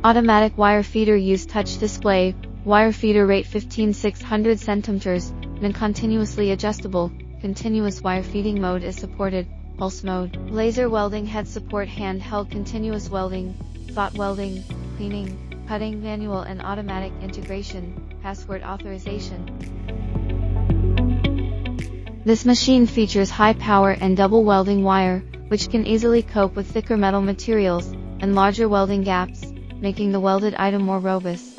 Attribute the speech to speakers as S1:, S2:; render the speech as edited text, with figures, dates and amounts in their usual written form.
S1: Automatic wire feeder use touch display, wire feeder rate 15/600 cm, and continuously adjustable. Continuous wire feeding mode is supported. Pulse mode. Laser welding head support handheld continuous welding, spot welding, cleaning, cutting, manual and automatic integration, password authorization. This machine features high power and double welding wire, which can easily cope with thicker metal materials and larger welding gaps, making the welded item more robust.